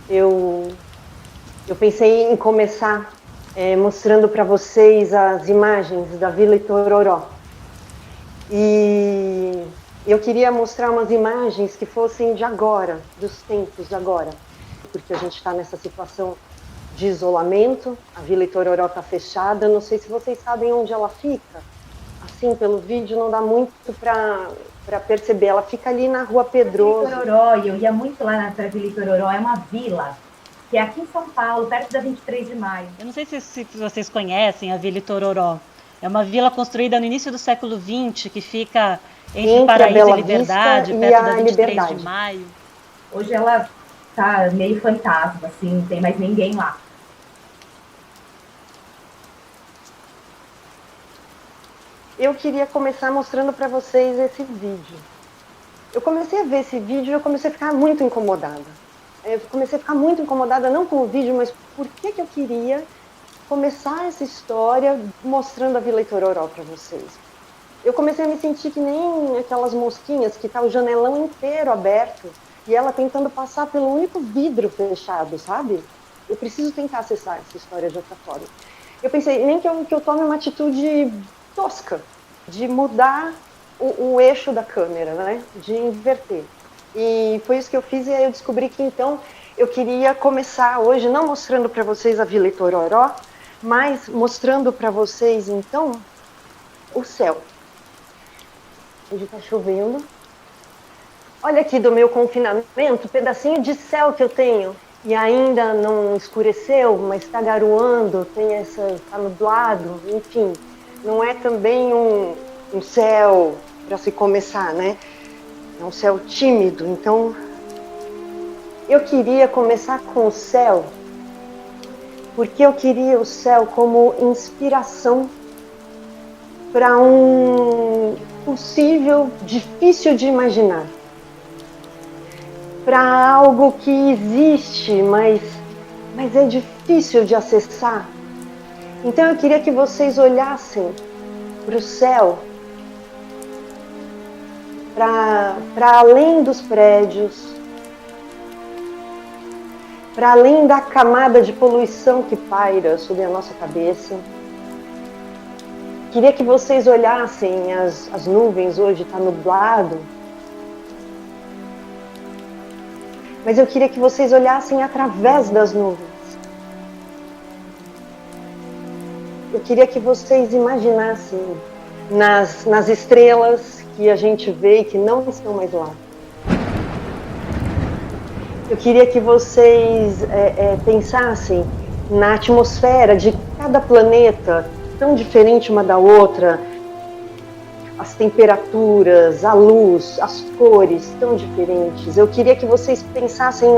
Eu, eu pensei em começar mostrando para vocês as imagens da Vila Itororó. E eu queria mostrar umas imagens que fossem de agora, dos tempos de agora, porque a gente está nessa situação de isolamento, a Vila Itororó está fechada, não sei se vocês sabem onde ela fica, assim, pelo vídeo não dá muito para perceber, ela fica ali na Rua Pedroso. Vila Itororó, e eu ia muito lá para Vila Itororó, é uma vila que é aqui em São Paulo, perto da 23 de maio. Eu não sei se vocês conhecem a Vila Itororó. É uma vila construída no início do século XX, que fica entre Paraíso e Liberdade, perto da 23 de maio. Hoje ela tá meio fantasma, assim, não tem mais ninguém lá. Eu queria começar mostrando para vocês esse vídeo. Eu comecei a ver esse vídeo e eu comecei a ficar muito incomodada. Eu comecei a ficar muito incomodada, não com o vídeo, mas por que eu queria começar essa história mostrando a Vila Itororó para vocês. Eu comecei a me sentir que nem aquelas mosquinhas que tá o janelão inteiro aberto e ela tentando passar pelo único vidro fechado, sabe? Eu preciso tentar acessar essa história de outra forma. Eu pensei, nem que eu tome uma atitude tosca, de mudar o eixo da câmera, né? De inverter. E foi isso que eu fiz e aí eu descobri que então eu queria começar hoje não mostrando para vocês a Vila Itororó, mas mostrando para vocês então o céu. Hoje está chovendo. Olha aqui do meu confinamento, pedacinho de céu que eu tenho. E ainda não escureceu, mas está garoando, está nublado, enfim. Não é também um céu para se começar, né? É um céu tímido, então eu queria começar com o céu, porque eu queria o céu como inspiração para um possível difícil de imaginar, para algo que existe, mas é difícil de acessar. Então eu queria que vocês olhassem para o céu, para além dos prédios, para além da camada de poluição que paira sobre a nossa cabeça. Queria que vocês olhassem as nuvens, hoje está nublado, mas eu queria que vocês olhassem através das nuvens. Eu queria que vocês imaginassem nas estrelas que a gente vê e que não estão mais lá. Eu queria que vocês pensassem na atmosfera de cada planeta, tão diferente uma da outra, as temperaturas, a luz, as cores tão diferentes. Eu queria que vocês pensassem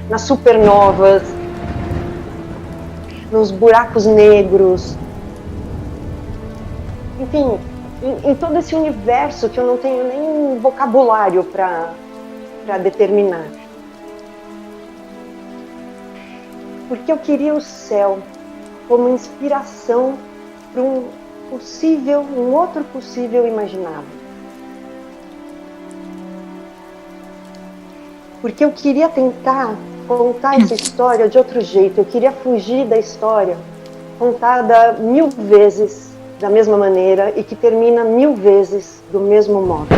nas supernovas, nos buracos negros, enfim, em todo esse universo que eu não tenho nem vocabulário para determinar. Porque eu queria o céu como inspiração para um outro possível imaginável. Porque eu queria tentar contar essa história de outro jeito, eu queria fugir da história contada 1000 vezes da mesma maneira e que termina 1000 vezes do mesmo modo.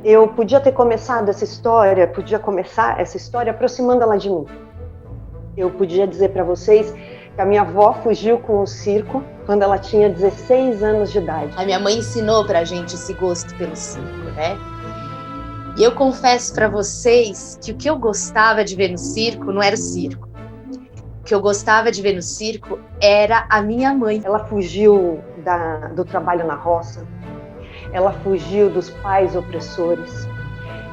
Eu podia ter começado essa história, aproximando ela de mim. Eu podia dizer para vocês que a minha avó fugiu com o circo quando ela tinha 16 anos de idade. A minha mãe ensinou pra gente esse gosto pelo circo, né? E eu confesso para vocês que o que eu gostava de ver no circo não era o circo. O que eu gostava de ver no circo era a minha mãe. Ela fugiu do trabalho na roça. Ela fugiu dos pais opressores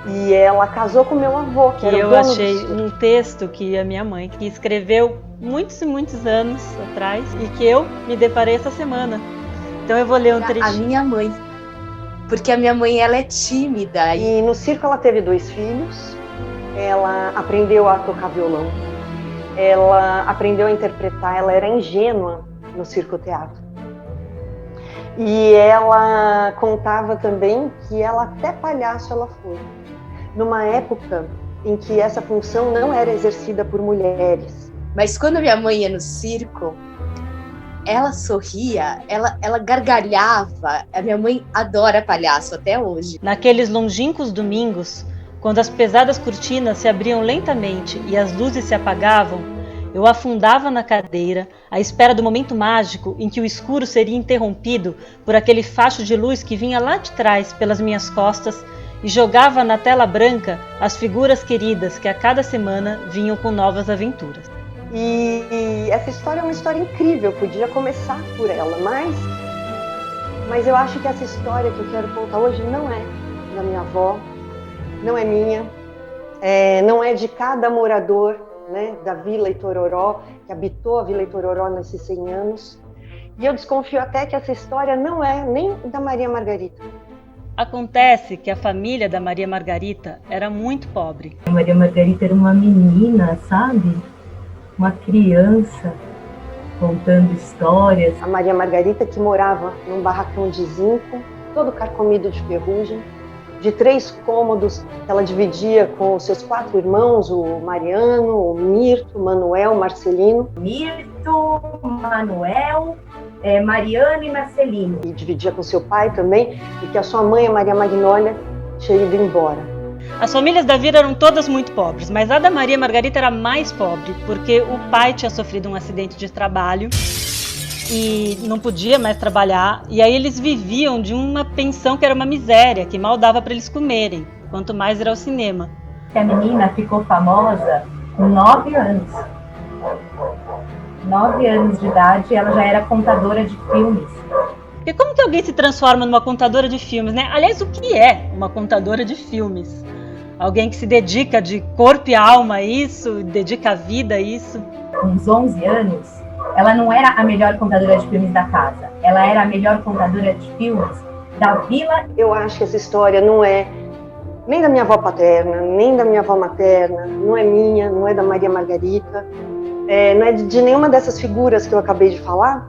e ela casou com meu avô, que era o dono do circo. Eu achei um texto que a minha mãe que escreveu muitos e muitos anos atrás e que eu me deparei essa semana. Então eu vou ler um trechinho. A minha mãe. Porque a minha mãe, ela é tímida. E no circo ela teve 2 filhos, ela aprendeu a tocar violão, ela aprendeu a interpretar, ela era ingênua no circo-teatro. E ela contava também que ela até palhaço ela foi, numa época em que essa função não era exercida por mulheres. Mas quando a minha mãe ia no circo, ela sorria, ela gargalhava. A minha mãe adora palhaço até hoje. Naqueles longínquos domingos, quando as pesadas cortinas se abriam lentamente e as luzes se apagavam, eu afundava na cadeira, à espera do momento mágico em que o escuro seria interrompido por aquele facho de luz que vinha lá de trás pelas minhas costas e jogava na tela branca as figuras queridas que a cada semana vinham com novas aventuras. E essa história é uma história incrível, podia começar por ela, mas eu acho que essa história que eu quero contar hoje não é da minha avó, não é minha, não é de cada morador, né, da Vila Itororó, que habitou a Vila Itororó nesses 100 anos. E eu desconfio até que essa história não é nem da Maria Margarita. Acontece que a família da Maria Margarita era muito pobre. A Maria Margarita era uma menina, sabe? Uma criança contando histórias. A Maria Margarita, que morava num barracão de zinco, todo carcomido de ferrugem, de 3 cômodos, que ela dividia com os seus 4 irmãos, o Mariano, o Mirto, o Manuel, o Marcelino. Mirto, Manuel, Mariano e Marcelino. E dividia com seu pai também, e que a sua mãe, a Maria Magnólia, tinha ido embora. As famílias da vila eram todas muito pobres, mas a da Maria Margarita era mais pobre, porque o pai tinha sofrido um acidente de trabalho e não podia mais trabalhar, e aí eles viviam de uma pensão que era uma miséria, que mal dava para eles comerem, quanto mais ir ao cinema. A menina ficou famosa com 9 anos. 9 anos de idade, ela já era contadora de filmes. Porque como que alguém se transforma numa contadora de filmes, né? Aliás, o que é uma contadora de filmes? Alguém que se dedica de corpo e alma a isso, dedica a vida a isso. Com uns 11 anos, ela não era a melhor contadora de filmes da casa. Ela era a melhor contadora de filmes da vila. Eu acho que essa história não é nem da minha avó paterna, nem da minha avó materna, não é minha, não é da Maria Margarita, não é de nenhuma dessas figuras que eu acabei de falar,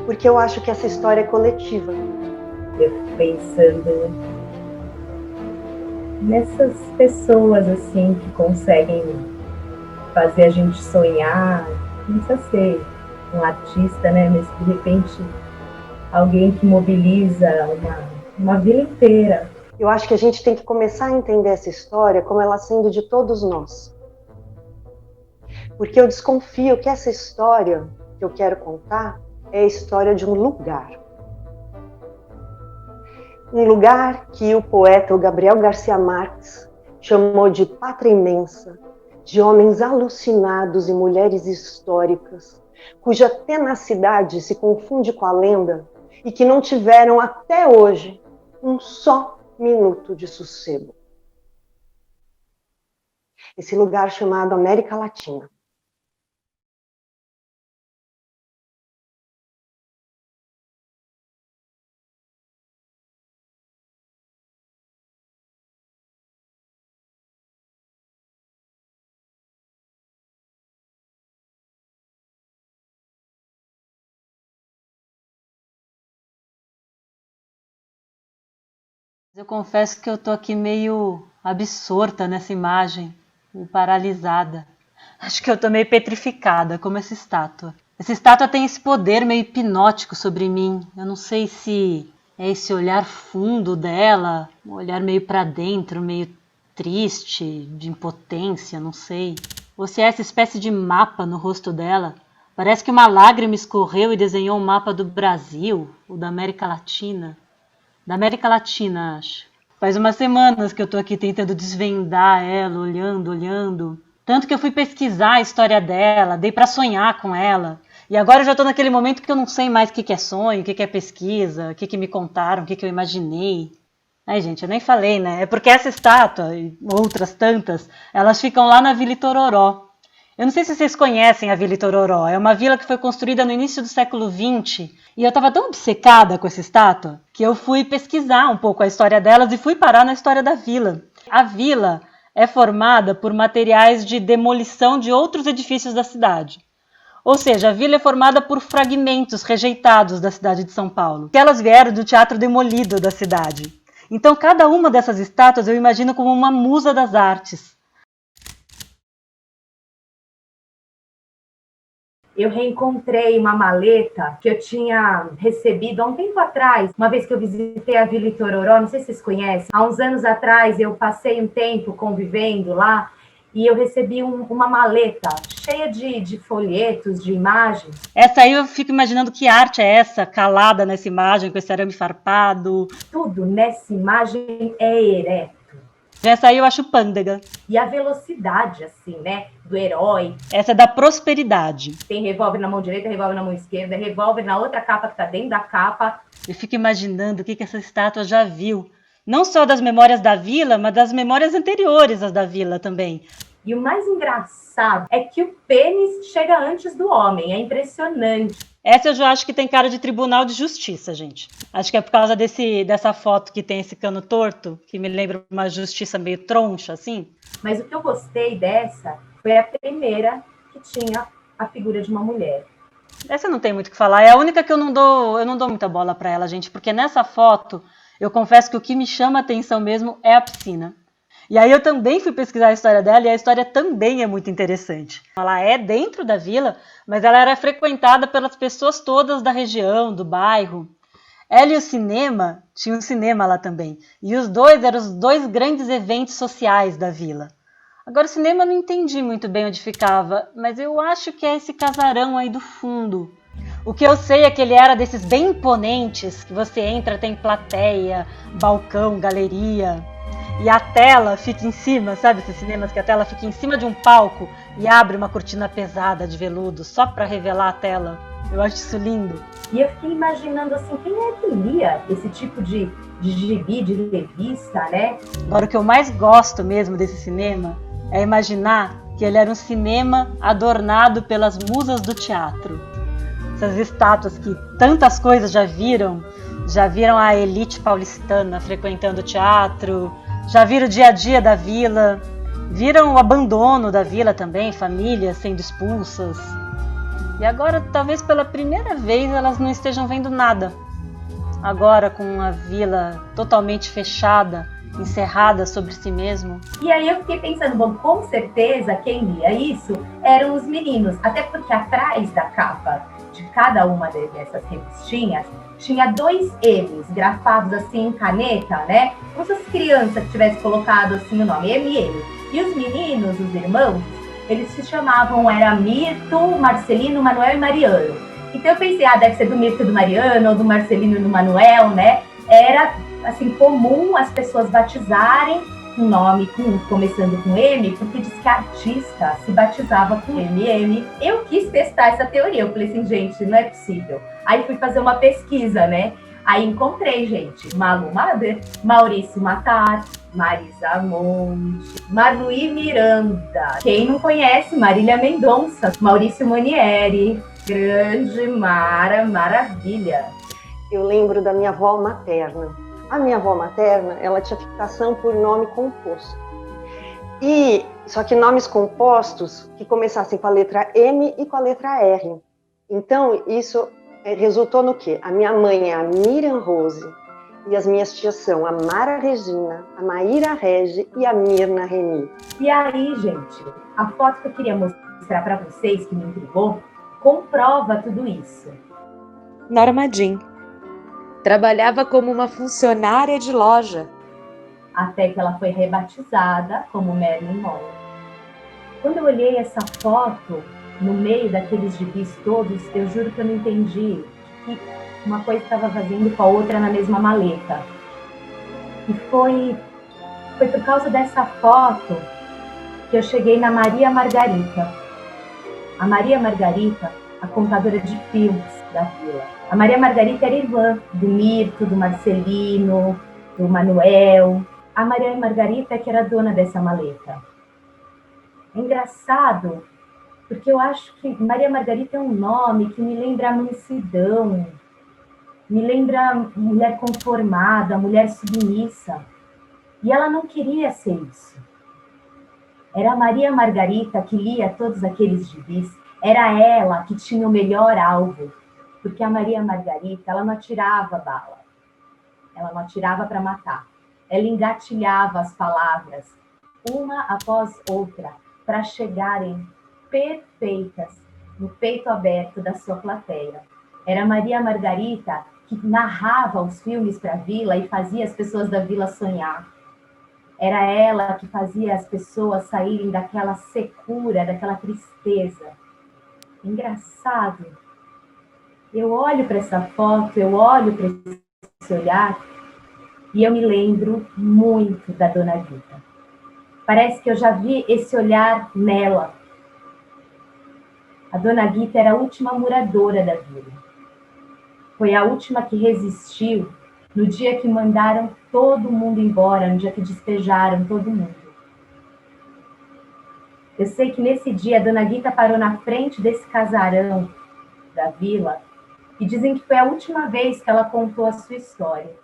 porque eu acho que essa história é coletiva. Eu fico pensando nessas pessoas assim que conseguem fazer a gente sonhar, não precisa ser um artista, né? Mas de repente alguém que mobiliza uma vila inteira. Eu acho que a gente tem que começar a entender essa história como ela sendo de todos nós. Porque eu desconfio que essa história que eu quero contar é a história de um lugar. Um lugar que o poeta o Gabriel Garcia Marques chamou de pátria imensa, de homens alucinados e mulheres históricas, cuja tenacidade se confunde com a lenda e que não tiveram até hoje um só minuto de sossego. Esse lugar chamado América Latina. Eu confesso que eu tô aqui meio absorta nessa imagem, paralisada. Acho que eu tô meio petrificada, como essa estátua. Essa estátua tem esse poder meio hipnótico sobre mim. Eu não sei se é esse olhar fundo dela, um olhar meio para dentro, meio triste, de impotência, não sei. Ou se é essa espécie de mapa no rosto dela. Parece que uma lágrima escorreu e desenhou um mapa do Brasil, ou da América Latina. Da América Latina, acho. Faz umas semanas que eu tô aqui tentando desvendar ela, olhando. Tanto que eu fui pesquisar a história dela, dei pra sonhar com ela. E agora eu já tô naquele momento que eu não sei mais o que é sonho, o que é pesquisa, o que me contaram, o que eu imaginei. Ai, gente, eu nem falei, né? É porque essa estátua e outras tantas, elas ficam lá na Vila Itororó. Eu não sei se vocês conhecem a Vila Itororó. É uma vila que foi construída no início do século XX. E eu estava tão obcecada com essa estátua que eu fui pesquisar um pouco a história delas e fui parar na história da vila. A vila é formada por materiais de demolição de outros edifícios da cidade. Ou seja, a vila é formada por fragmentos rejeitados da cidade de São Paulo, que elas vieram do teatro demolido da cidade. Então, cada uma dessas estátuas eu imagino como uma musa das artes. Eu reencontrei uma maleta que eu tinha recebido há um tempo atrás, uma vez que eu visitei a Vila Itororó, não sei se vocês conhecem. Há uns anos atrás eu passei um tempo convivendo lá e eu recebi uma maleta cheia de folhetos, de imagens. Essa aí eu fico imaginando que arte é essa, calada nessa imagem, com esse arame farpado. Tudo nessa imagem é ereto. Essa aí eu acho pândega. E a velocidade, assim, né, do herói. Essa é da prosperidade. Tem revólver na mão direita, revólver na mão esquerda, revólver na outra capa que tá dentro da capa. Eu fico imaginando o que essa estátua já viu. Não só das memórias da vila, mas das memórias anteriores às da vila também. E o mais engraçado é que o pênis chega antes do homem. É impressionante. Essa eu já acho que tem cara de tribunal de justiça, gente. Acho que é por causa dessa foto que tem esse cano torto, que me lembra uma justiça meio troncha, assim. Mas o que eu gostei dessa foi a primeira que tinha a figura de uma mulher. Essa não tem muito o que falar. É a única que eu não dou muita bola pra ela, gente. Porque nessa foto, eu confesso que o que me chama a atenção mesmo é a piscina. E aí eu também fui pesquisar a história dela e a história também é muito interessante. Ela é dentro da vila, mas ela era frequentada pelas pessoas todas da região, do bairro. Ela e o cinema, tinha um cinema lá também. E os dois eram os dois grandes eventos sociais da vila. Agora o cinema eu não entendi muito bem onde ficava, mas eu acho que é esse casarão aí do fundo. O que eu sei é que ele era desses bem imponentes, que você entra, tem plateia, balcão, galeria... E a tela fica em cima, sabe esses cinemas que a tela fica em cima de um palco e abre uma cortina pesada de veludo só para revelar a tela? Eu acho isso lindo. E eu fiquei imaginando assim, quem é que lia esse tipo de gibi, de revista, né? Agora o que eu mais gosto mesmo desse cinema é imaginar que ele era um cinema adornado pelas musas do teatro. Essas estátuas que tantas coisas já viram a elite paulistana frequentando o teatro, já viram o dia a dia da vila, viram o abandono da vila também, famílias sendo expulsas. E agora, talvez pela primeira vez, elas não estejam vendo nada. Agora, com a vila totalmente fechada, encerrada sobre si mesmo. E aí eu fiquei pensando, bom, com certeza quem lia isso eram os meninos, até porque atrás da capa de cada uma dessas revistinhas tinha 2 M's grafados assim em caneta, né? Como se as crianças que tivessem colocado assim o nome, MM. E os meninos, os irmãos, eles se chamavam, era Mirto, Marcelino, Manuel e Mariano. Então eu pensei, deve ser do Mirto e do Mariano, ou do Marcelino e do Manuel, né? Era, assim, comum as pessoas batizarem um nome começando com M, porque diz que a artista se batizava com MM. Eu quis testar essa teoria, eu falei assim, gente, não é possível. Aí fui fazer uma pesquisa, né? Aí encontrei, gente, Malu Mader, Maurício Matar, Marisa Monte, Marluí Miranda. Quem não conhece? Marília Mendonça, Maurício Manieri, grande Mara, maravilha. Eu lembro da minha avó materna. A minha avó materna, ela tinha fixação por nome composto. Só que nomes compostos que começassem com a letra M e com a letra R. Então, isso resultou no quê? A minha mãe é a Miriam Rose e as minhas tias são a Mara Regina, a Maíra Regi e a Mirna Reni. E aí, gente, a foto que eu queria mostrar para vocês, que me intrigou, comprova tudo isso. Norma Jean trabalhava como uma funcionária de loja. Até que ela foi rebatizada como Marilyn Monroe. Quando eu olhei essa foto, no meio daqueles gibis todos, eu juro que eu não entendi que uma coisa estava fazendo com a outra na mesma maleta. E foi por causa dessa foto que eu cheguei na Maria Margarita. A Maria Margarita, a contadora de filmes da vila. A Maria Margarita era irmã do Mirto, do Marcelino, do Manuel. A Maria Margarita que era dona dessa maleta. É engraçado porque eu acho que Maria Margarita é um nome que me lembra a mansidão, me lembra a mulher conformada, a mulher submissa. E ela não queria ser isso. Era a Maria Margarita que lia todos aqueles gibis, era ela que tinha o melhor alvo, porque a Maria Margarita, ela não atirava bala, ela não atirava para matar, ela engatilhava as palavras, uma após outra, para chegarem perfeitas no peito aberto da sua plateia. Era Maria Margarita que narrava os filmes para a vila e fazia as pessoas da vila sonhar. Era ela que fazia as pessoas saírem daquela secura, daquela tristeza. Engraçado. Eu olho para essa foto, eu olho para esse olhar e eu me lembro muito da Dona Guita. Parece que eu já vi esse olhar nela. A Dona Guita era a última moradora da vila. Foi a última que resistiu no dia que mandaram todo mundo embora, no dia que despejaram todo mundo. Eu sei que nesse dia a Dona Guita parou na frente desse casarão da vila e dizem que foi a última vez que ela contou a sua história.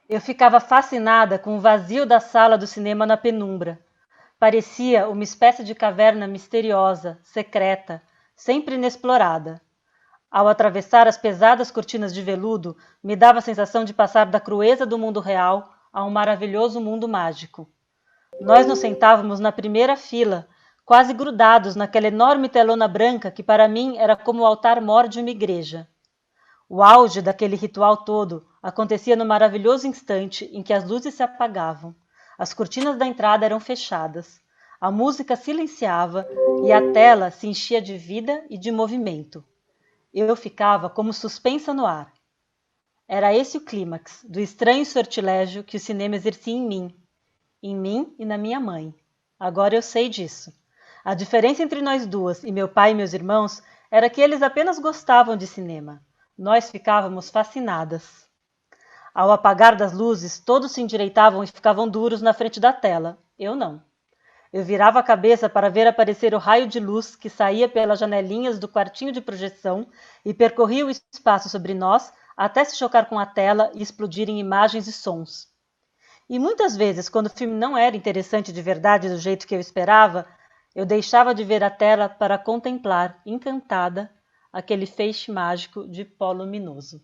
Eu ficava fascinada com o vazio da sala do cinema na penumbra. Parecia uma espécie de caverna misteriosa, secreta, sempre inexplorada. Ao atravessar as pesadas cortinas de veludo, me dava a sensação de passar da crueza do mundo real a um maravilhoso mundo mágico. Nós nos sentávamos na primeira fila, quase grudados naquela enorme telona branca que para mim era como o altar-mor de uma igreja. O auge daquele ritual todo acontecia no maravilhoso instante em que as luzes se apagavam, as cortinas da entrada eram fechadas, a música silenciava e a tela se enchia de vida e de movimento. Eu ficava como suspensa no ar. Era esse o clímax do estranho sortilégio que o cinema exercia em mim e na minha mãe. Agora eu sei disso. A diferença entre nós duas e meu pai e meus irmãos era que eles apenas gostavam de cinema. Nós ficávamos fascinadas. Ao apagar das luzes, todos se endireitavam e ficavam duros na frente da tela. Eu não. Eu virava a cabeça para ver aparecer o raio de luz que saía pelas janelinhas do quartinho de projeção e percorria o espaço sobre nós até se chocar com a tela e explodir em imagens e sons. E muitas vezes, quando o filme não era interessante de verdade do jeito que eu esperava, eu deixava de ver a tela para contemplar, encantada, aquele feixe mágico de pó luminoso.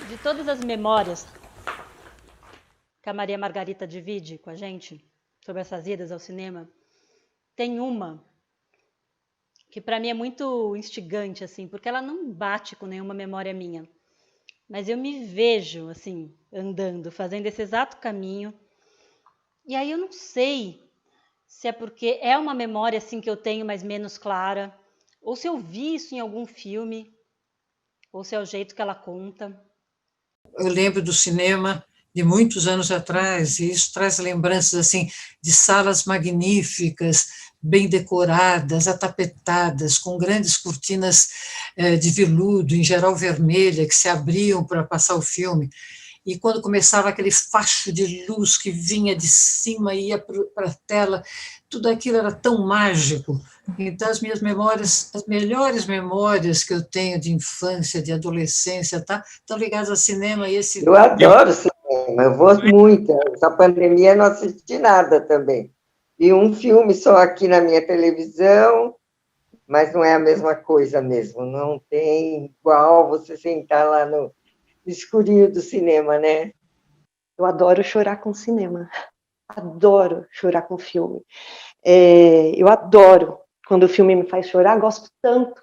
De todas as memórias que a Maria Margarita divide com a gente sobre essas idas ao cinema, tem uma que para mim é muito instigante, assim, porque ela não bate com nenhuma memória minha. Mas eu me vejo, assim, andando, fazendo esse exato caminho. E aí eu não sei se é porque é uma memória, assim, que eu tenho, mas menos clara, ou se eu vi isso em algum filme, ou se é o jeito que ela conta. Eu lembro do cinema de muitos anos atrás, e isso traz lembranças assim de salas magníficas, bem decoradas, atapetadas, com grandes cortinas de veludo, em geral vermelha, que se abriam para passar o filme. E quando começava aquele facho de luz que vinha de cima e ia para a tela, tudo aquilo era tão mágico. Então, as minhas memórias, as melhores memórias que eu tenho de infância, de adolescência, estão ligadas ao cinema. E esse... Eu adoro cinema, eu vou muito. Essa pandemia não assisti nada também. Vi um filme só aqui na minha televisão, mas não é a mesma coisa mesmo. Não tem igual você sentar lá no escurinho do cinema, né? Eu adoro chorar com cinema. adoro chorar com filme. Eu adoro quando o filme me faz chorar, gosto tanto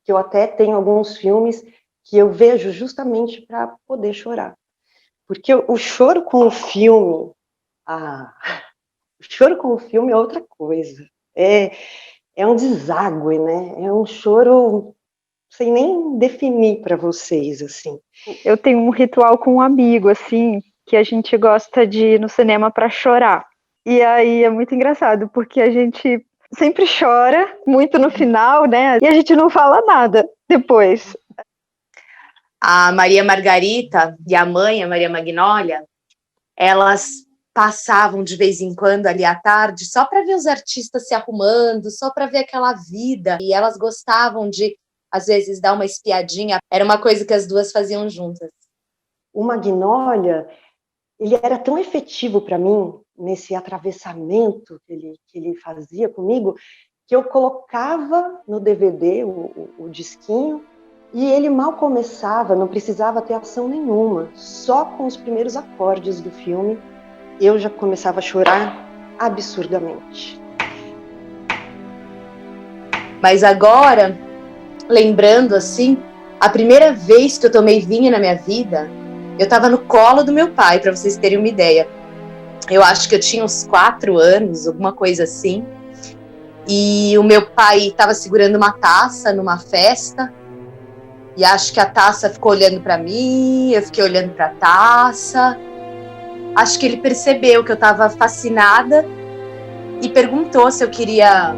que eu até tenho alguns filmes que eu vejo justamente para poder chorar. Porque o choro com o filme, o choro com o filme é outra coisa. É um deságue, né? É um choro sem nem definir para vocês, assim. Eu tenho um ritual com um amigo, assim, que a gente gosta de ir no cinema para chorar. E aí é muito engraçado, porque a gente sempre chora muito no final, né? E a gente não fala nada depois. A Maria Margarita e a mãe, a Maria Magnólia, elas passavam de vez em quando ali à tarde só para ver os artistas se arrumando, só para ver aquela vida. E elas gostavam de, às vezes, dar uma espiadinha. Era uma coisa que as duas faziam juntas. O Magnólia, ele era tão efetivo para mim, nesse atravessamento que ele fazia comigo, que eu colocava no DVD o disquinho, e ele mal começava, não precisava ter ação nenhuma. Só com os primeiros acordes do filme, eu já começava a chorar absurdamente. Mas agora, lembrando assim, a primeira vez que eu tomei vinho na minha vida, eu estava no colo do meu pai, para vocês terem uma ideia. Eu acho que eu tinha uns 4 anos, alguma coisa assim. E o meu pai estava segurando uma taça numa festa. E acho que a taça ficou olhando para mim, eu fiquei olhando para a taça. Acho que ele percebeu que eu estava fascinada e perguntou se eu queria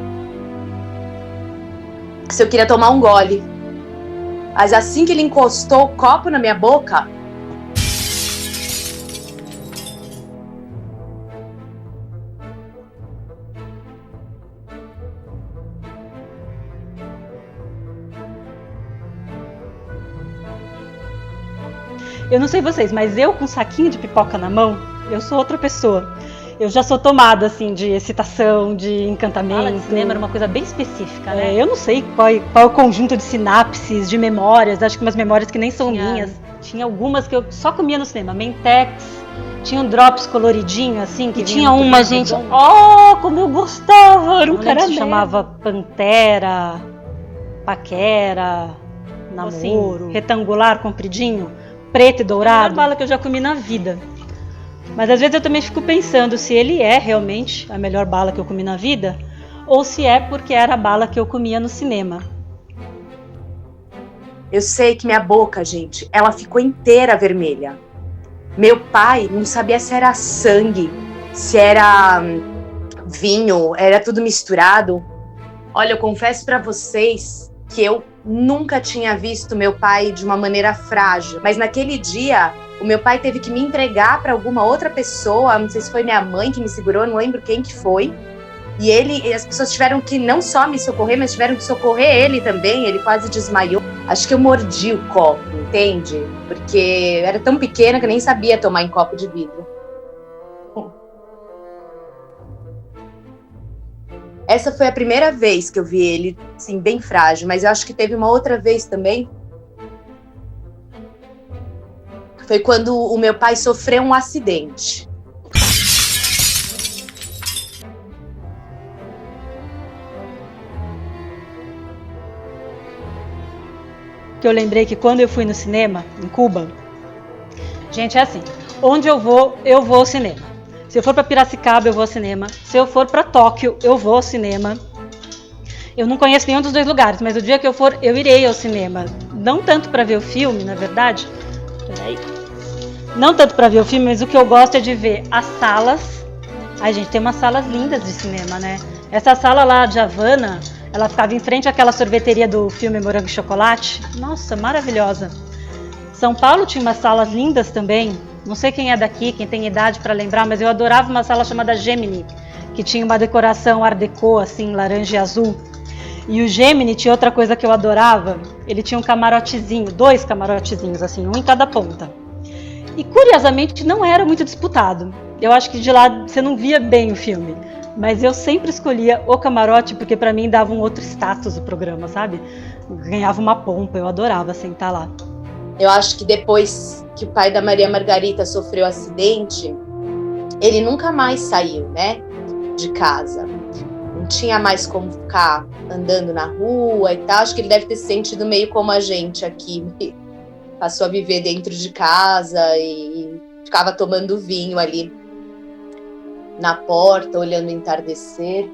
tomar um gole. Mas assim que ele encostou o copo na minha boca, Eu não sei vocês, mas eu com um saquinho de pipoca na mão, eu sou outra pessoa. Eu já sou tomada, assim, de excitação, de encantamento. A sala de cinema era uma coisa bem específica, né? Eu não sei qual é o conjunto de sinapses, de memórias, acho que umas memórias que nem são minhas. Tinha algumas que eu só comia no cinema, Mentex, tinha um drops coloridinho, assim, que tinha uma, gente, como eu gostava, era um caramelo. Se chamava Pantera, Paquera, Namoro, assim, retangular, compridinho, preto e dourado. A melhor bala que eu já comi na vida. Mas às vezes eu também fico pensando se ele é realmente a melhor bala que eu comi na vida ou se é porque era a bala que eu comia no cinema. Eu sei que minha boca, gente, ela ficou inteira vermelha. Meu pai não sabia se era sangue, se era vinho, era tudo misturado. Olha, eu confesso pra vocês que eu nunca tinha visto meu pai de uma maneira frágil. Mas naquele dia, o meu pai teve que me entregar para alguma outra pessoa, não sei se foi minha mãe que me segurou, não lembro quem que foi. E as pessoas tiveram que não só me socorrer, mas tiveram que socorrer ele também, ele quase desmaiou. Acho que eu mordi o copo, entende? Porque eu era tão pequena que eu nem sabia tomar em copo de vidro. Essa foi a primeira vez que eu vi ele, assim, bem frágil, mas eu acho que teve uma outra vez também. Foi quando o meu pai sofreu um acidente. Que eu lembrei que quando eu fui no cinema, em Cuba, gente, é assim, onde eu vou ao cinema. Se eu for para Piracicaba, eu vou ao cinema. Se eu for para Tóquio, eu vou ao cinema. Eu não conheço nenhum dos dois lugares, mas o dia que eu for, eu irei ao cinema. Não tanto para ver o filme, na verdade. Peraí. Não tanto para ver o filme, mas o que eu gosto é de ver as salas. Ai, gente, tem umas salas lindas de cinema, né? Essa sala lá de Havana, ela ficava em frente àquela sorveteria do filme Morango e Chocolate. Nossa, maravilhosa. São Paulo tinha umas salas lindas também. Não sei quem é daqui, quem tem idade para lembrar, mas eu adorava uma sala chamada Gemini, que tinha uma decoração art déco, assim, laranja e azul. E o Gemini tinha outra coisa que eu adorava, ele tinha um camarotezinho, 2 camarotezinhos, assim, um em cada ponta. E curiosamente não era muito disputado. Eu acho que de lá você não via bem o filme, mas eu sempre escolhia o camarote porque para mim dava um outro status o programa, sabe? Ganhava uma pompa, eu adorava sentar lá. Eu acho que depois que o pai da Maria Margarita sofreu um acidente, ele nunca mais saiu, né, de casa. Não tinha mais como ficar andando na rua e tal. Acho que ele deve ter se sentido meio como a gente aqui. Passou a viver dentro de casa e ficava tomando vinho ali na porta, olhando o entardecer.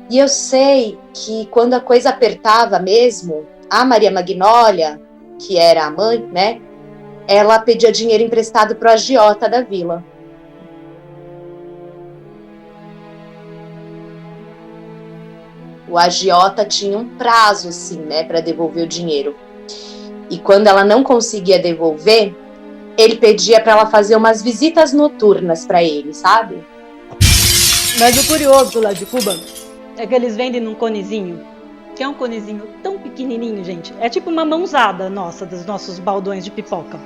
E eu sei que quando a coisa apertava mesmo, a Maria Magnólia, que era a mãe, né, ela pedia dinheiro emprestado para o agiota da vila. O agiota tinha um prazo, assim, né, para devolver o dinheiro. E quando ela não conseguia devolver, ele pedia para ela fazer umas visitas noturnas para ele, sabe? Mas o curioso lá de Cuba é que eles vendem num conezinho, que é um conezinho tão pequenininho, gente. É tipo uma mãozada nossa, dos nossos baldões de pipoca.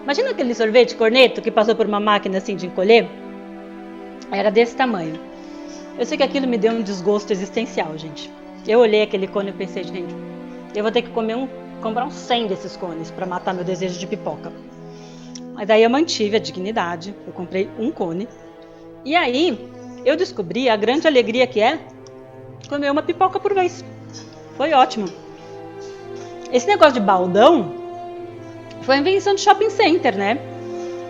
Imagina aquele sorvete corneto que passou por uma máquina assim de encolher? Era desse tamanho. Eu sei que aquilo me deu um desgosto existencial, gente. Eu olhei aquele cone e pensei, gente, eu vou ter que comprar uns 100 desses cones para matar meu desejo de pipoca. Mas aí eu mantive a dignidade, eu comprei um cone. E aí eu descobri a grande alegria que é comer uma pipoca por vez. Foi ótimo. Esse negócio de baldão foi invenção de shopping center, né?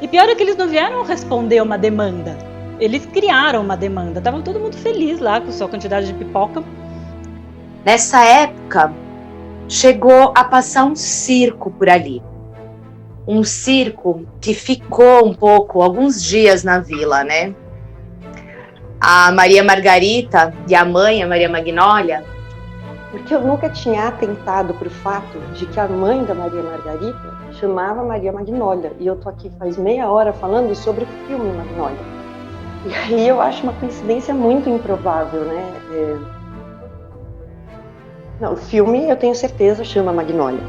E pior é que eles não vieram responder uma demanda. Eles criaram uma demanda. Tava todo mundo feliz lá com a sua quantidade de pipoca. Nessa época, chegou a passar um circo por ali. Um circo que ficou um pouco, alguns dias na vila, né? A Maria Margarita e a mãe, a Maria Magnólia. Porque eu nunca tinha atentado para o fato de que a mãe da Maria Margarita chamava Maria Magnólia. E eu tô aqui faz meia hora falando sobre o filme Magnólia. E aí eu acho uma coincidência muito improvável, né? Não, o filme, eu tenho certeza, chama Magnólia.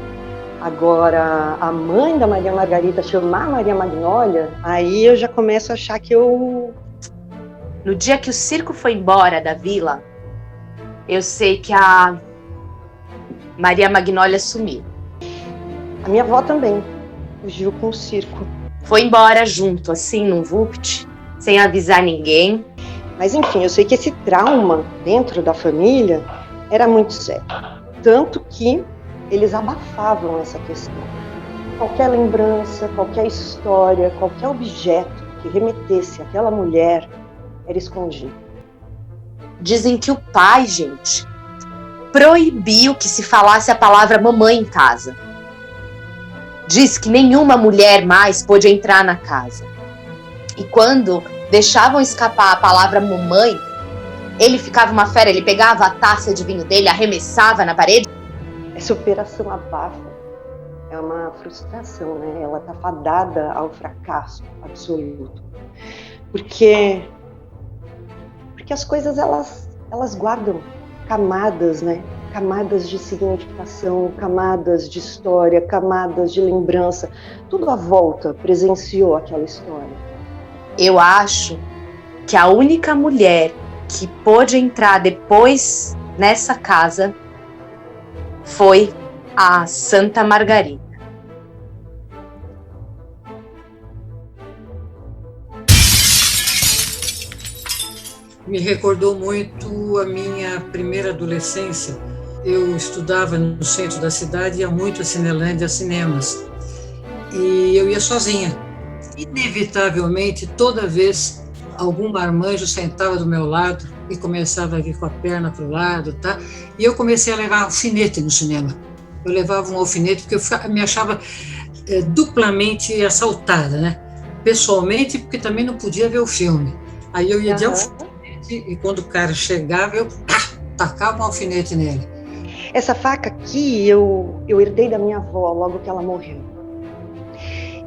Agora, a mãe da Maria Margarita chamar Maria Magnólia, aí eu já começo a achar que eu... No dia que o circo foi embora da vila, eu sei que a Maria Magnólia sumiu. A minha avó também fugiu com o circo. Foi embora junto, assim, num vupt, sem avisar ninguém. Mas enfim, eu sei que esse trauma dentro da família era muito sério. Tanto que eles abafavam essa questão. Qualquer lembrança, qualquer história, qualquer objeto que remetesse àquela mulher era escondido. Dizem que o pai, gente, proibiu que se falasse a palavra mamãe em casa. Diz que nenhuma mulher mais pôde entrar na casa. E quando deixavam escapar a palavra mamãe, ele ficava uma fera, ele pegava a taça de vinho dele, arremessava na parede. Essa operação abafa é uma frustração, né? Ela está fadada ao fracasso absoluto. Porque as coisas, elas guardam camadas, né? Camadas de significação, camadas de história, camadas de lembrança. Tudo à volta presenciou aquela história. Eu acho que a única mulher que pôde entrar depois nessa casa foi a Santa Margarida. Me recordou muito a minha primeira adolescência. Eu estudava no centro da cidade, ia muito a Cinelândia, a cinemas. E eu ia sozinha. Inevitavelmente, toda vez, algum marmanjo sentava do meu lado e começava a vir com a perna para o lado, tá? E eu comecei a levar alfinete no cinema. Eu levava um alfinete porque eu me achava duplamente assaltada, né? Pessoalmente, porque também não podia ver o filme. Aí eu ia de alfinete e quando o cara chegava, eu tacava um alfinete nele. Essa faca aqui eu herdei da minha avó logo que ela morreu.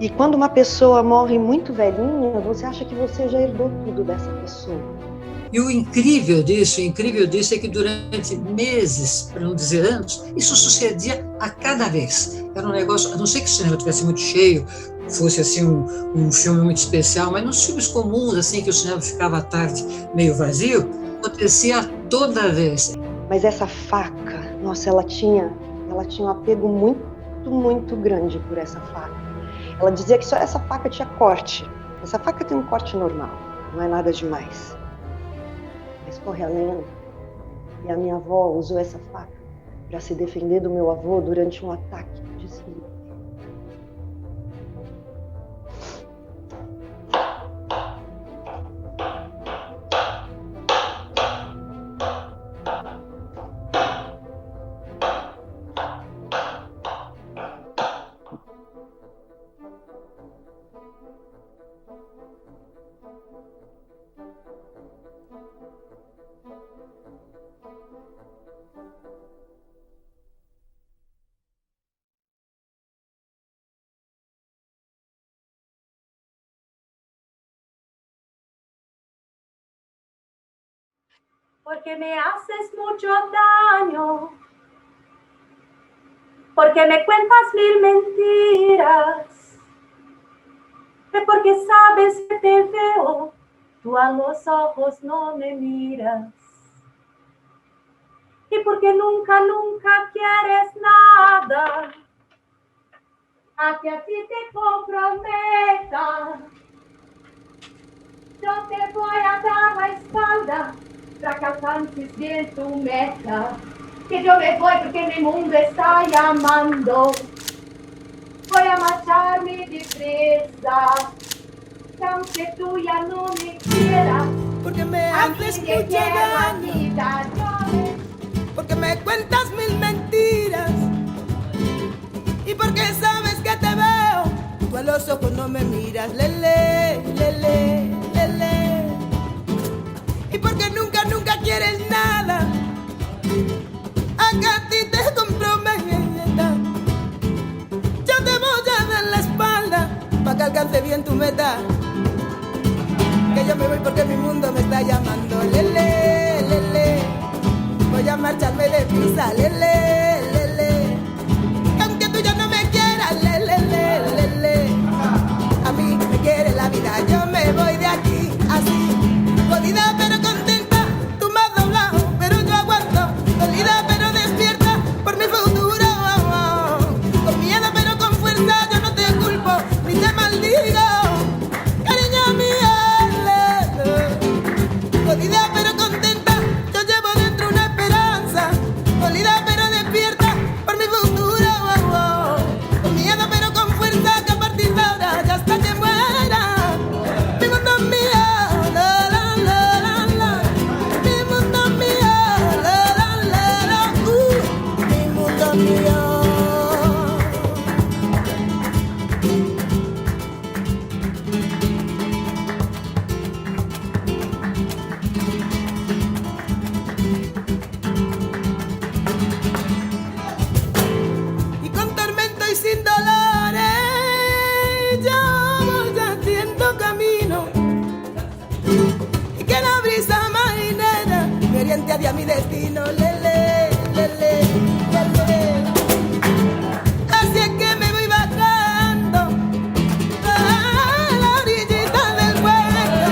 E quando uma pessoa morre muito velhinha, você acha que você já herdou tudo dessa pessoa. E o incrível disso é que durante meses, para não dizer anos, isso sucedia a cada vez. Era um negócio, a não ser que o cinema estivesse muito cheio, fosse assim um filme muito especial, mas nos filmes comuns, assim, que o cinema ficava à tarde meio vazio, acontecia toda vez. Mas essa faca, nossa, ela tinha um apego muito, muito grande por essa faca. Ela dizia que só essa faca tinha corte. Essa faca tem um corte normal, não é nada demais. Mas corre a lenda, e a minha avó usou essa faca para se defender do meu avô durante um ataque de espírito. Porque me haces mucho daño, porque me cuentas mil mentiras, es porque sabes que te veo, tú a los ojos no me miras, y porque nunca, nunca quieres nada, a que a ti te comprometa, yo te voy a dar la espalda, para que alcances bien tu meta, que yo me voy porque mi mundo está llamando, voy a marcharme deprisa, que aunque tú ya no me quieras, porque me haces mucho daño, porque me cuentas mil mentiras, y porque sabes que te veo, tú a los ojos no me miras, lele, lele, lele. Y porque nunca, nunca quieres nada, a que a ti te comprometa, yo te voy a dar la espalda, para que alcance bien tu meta, que yo me voy porque mi mundo me está llamando, lele, lele, voy a marcharme deprisa, lele, lele, que aunque tú ya no me quieras, lele, lele, lele, a mí me quiere la vida, yo me voy de aquí, así, jodida pero contenta, tú me has doblado, pero yo aguanto, dolida pero despierta, por mi futuro, con miedo pero con fuerza, yo no te culpo, ni te maldigo, cariño mío, jodida pero contenta, yo llevo dentro una esperanza, dolida pero despierta, por mi futuro, con miedo pero con fuerza, que a partir de ahora ya hasta que muera, mi mundo es mío. Y con tormento y sin dolores yo voy haciendo camino, y que la brisa marinera me oriente hacia mi destino, lele, lele, lele. Así es que me voy bajando a la orillita del puerto,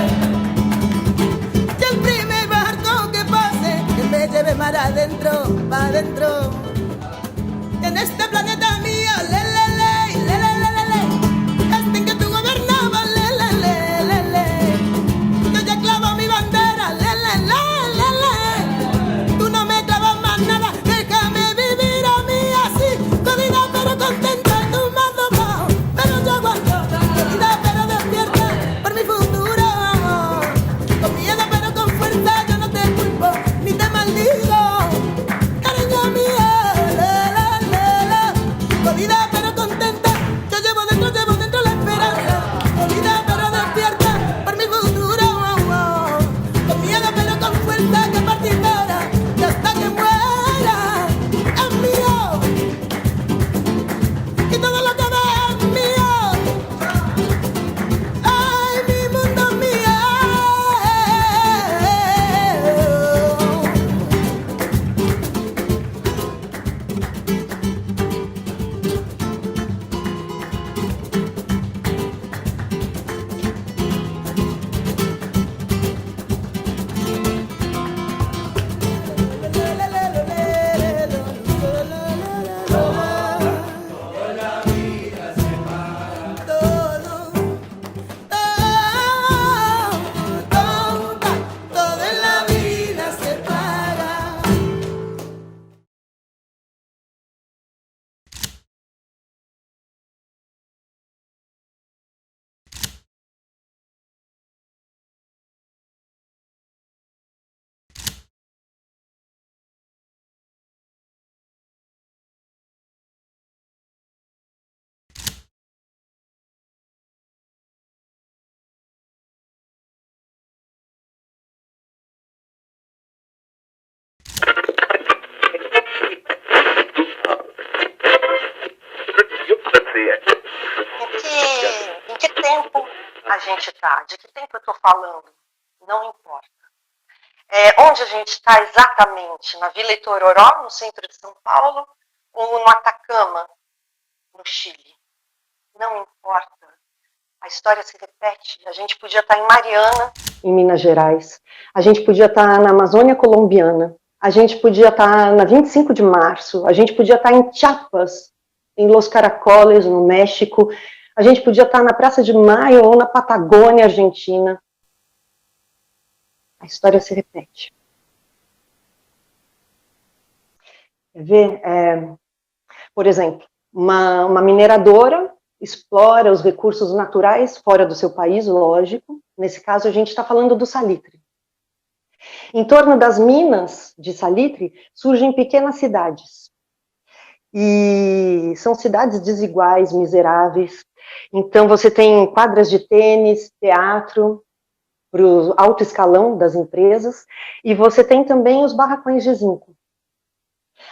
y el primer barco que pase que me lleve mar adentro, pa' adentro, en este planeta mío, lele, lele, lele, lele, lele, este en que tú gobernabas, lele, lele, lele, yo ya clavo mi bandera, lele, lele, lele, tú no me clavas más nada, déjame vivir a mí así, jodida pero contenta, tú me has doblado, pero yo aguanto, jodida pero despierta, por mi futuro, con miedo pero con fuerza, yo no te culpo, ni te maldigo, cariño mío, la, la, la, la, jodida pero que tempo a gente está, de que tempo eu estou falando, não importa. Onde a gente está exatamente, na Vila Itororó, no centro de São Paulo, ou no Atacama, no Chile. Não importa. A história se repete. A gente podia estar em Mariana, em Minas Gerais. A gente podia estar na Amazônia colombiana. A gente podia estar na 25 de março. A gente podia estar em Chiapas, em Los Caracoles, no México. A gente podia estar na Praça de Maio ou na Patagônia, Argentina. A história se repete. Quer ver? Por exemplo, uma mineradora explora os recursos naturais fora do seu país, lógico. Nesse caso, a gente está falando do salitre. Em torno das minas de salitre, surgem pequenas cidades. E são cidades desiguais, miseráveis. Então, você tem quadras de tênis, teatro, para o alto escalão das empresas, e você tem também os barracões de zinco.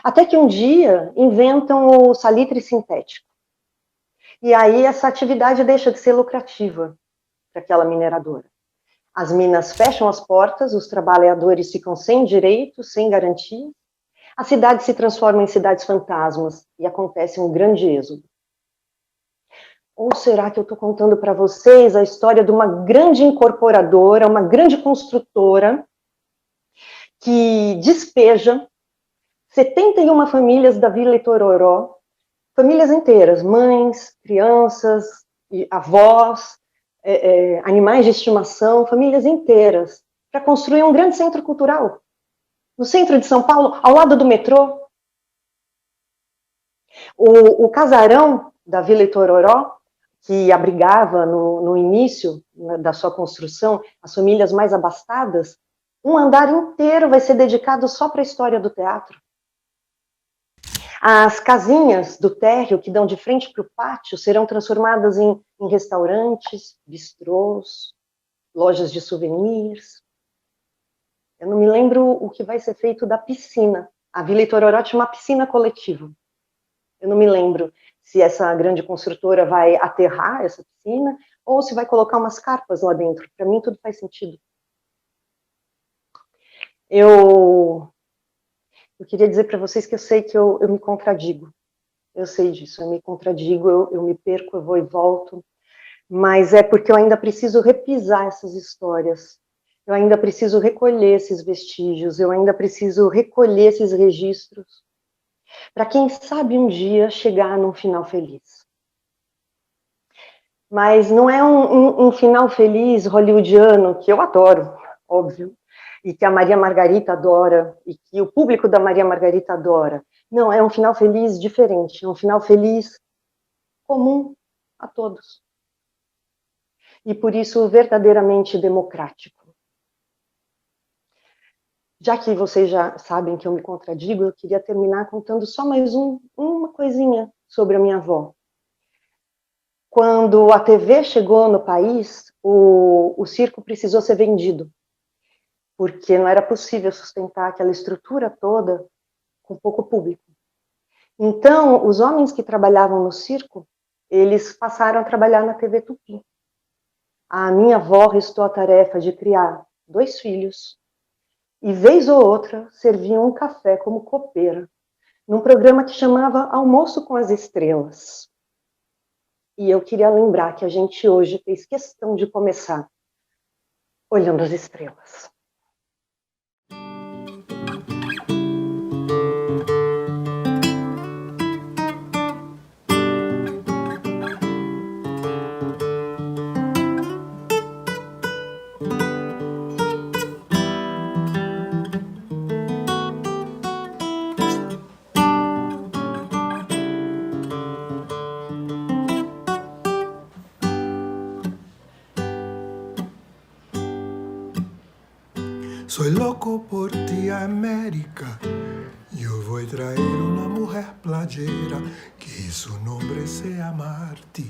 Até que um dia inventam o salitre sintético. E aí essa atividade deixa de ser lucrativa para aquela mineradora. As minas fecham as portas, os trabalhadores ficam sem direitos, sem garantia, a cidade se transforma em cidades fantasmas e acontece um grande êxodo. Ou será que eu estou contando para vocês a história de uma grande incorporadora, uma grande construtora, que despeja 71 famílias da Vila Itororó, famílias inteiras, mães, crianças, avós, animais de estimação, famílias inteiras, para construir um grande centro cultural, no centro de São Paulo, ao lado do metrô. O casarão da Vila Itororó, que abrigava no início da sua construção as famílias mais abastadas, um andar inteiro vai ser dedicado só para a história do teatro. As casinhas do térreo que dão de frente para o pátio serão transformadas em restaurantes, bistrôs, lojas de souvenirs. Eu não me lembro o que vai ser feito da piscina. A Vila Itororó tinha uma piscina coletiva. Eu não me lembro se essa grande construtora vai aterrar essa piscina ou se vai colocar umas carpas lá dentro. Para mim, tudo faz sentido. Eu queria dizer para vocês que eu sei que eu me contradigo. Eu sei disso, eu me contradigo, eu me perco, eu vou e volto. Mas é porque eu ainda preciso repisar essas histórias. Eu ainda preciso recolher esses vestígios, eu ainda preciso recolher esses registros. Para quem sabe um dia chegar num final feliz. Mas não é um final feliz hollywoodiano, que eu adoro, óbvio, e que a Maria Margarita adora, e que o público da Maria Margarita adora. Não, é um final feliz diferente, é um final feliz comum a todos. E por isso verdadeiramente democrático. Já que vocês já sabem que eu me contradigo, eu queria terminar contando só mais uma coisinha sobre a minha avó. Quando a TV chegou no país, o circo precisou ser vendido, porque não era possível sustentar aquela estrutura toda com pouco público. Então, os homens que trabalhavam no circo, eles passaram a trabalhar na TV Tupi. A minha avó restou a tarefa de criar 2 filhos, e vez ou outra serviam um café como copeira, num programa que chamava Almoço com as Estrelas. E eu queria lembrar que a gente hoje fez questão de começar olhando as estrelas. Soy loco por ti, América. Yo voy a traer una mujer playera que su nombre sea Marti,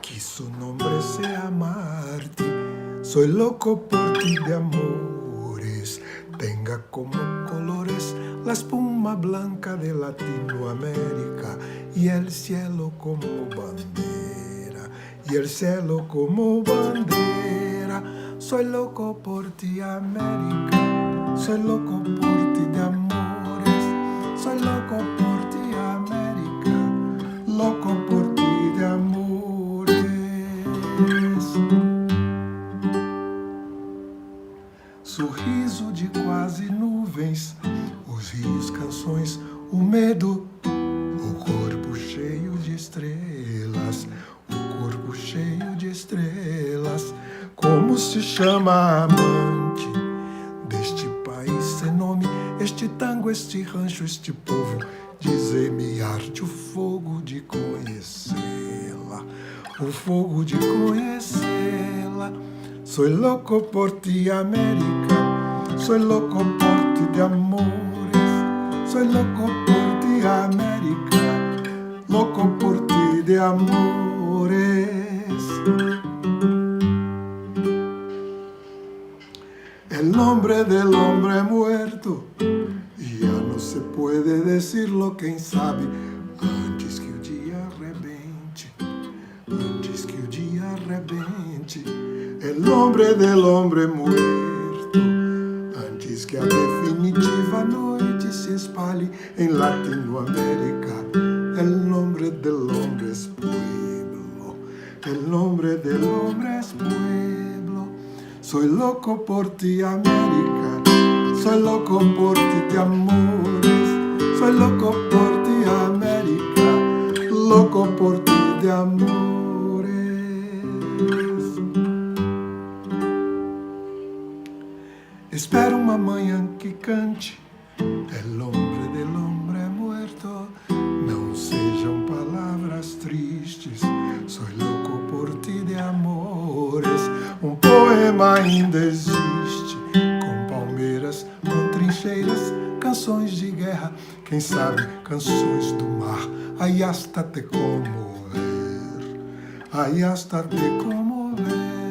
que su nombre sea Marti. Soy loco por ti de amores, tenga como colores la espuma blanca de Latinoamérica y el cielo como bandera, y el cielo como bandera. Soy loco por ti, América, soy loco por ti de amores, soy loco por ti, América, loco por ti de amores. Sorriso de quase nuvens, os rios, canções, o medo, o corpo cheio de estrelas, o corpo cheio de estrelas. Como se chama a amante deste país sem nome, este tango, este rancho, este povo? Dizer-me arde o fogo de conhecê-la, o fogo de conhecê-la. Soy loco por ti, América, soy loco por ti de amores, soy loco por ti, América, loco por ti de amores. El nombre del hombre muerto, y ya no se puede decirlo, quem sabe, antes que o dia arrebente, antes que o dia arrebente. El nombre del hombre muerto, antes que a definitiva noite se espalhe em Latinoamérica. El nombre del hombre es pueblo, el nombre del hombre es pueblo. Soy loco por ti, América, soy loco por ti de amores, soy loco por ti, América, loco por ti de amores. Espero uma manhã que cante El hombre del hombre muerto. Não sejam palavras tristes, soy loco por ti de amores. Um poema ainda existe, com palmeiras, com trincheiras, canções de guerra, quem sabe canções do mar. Aí hasta te comover, aí hasta te comover.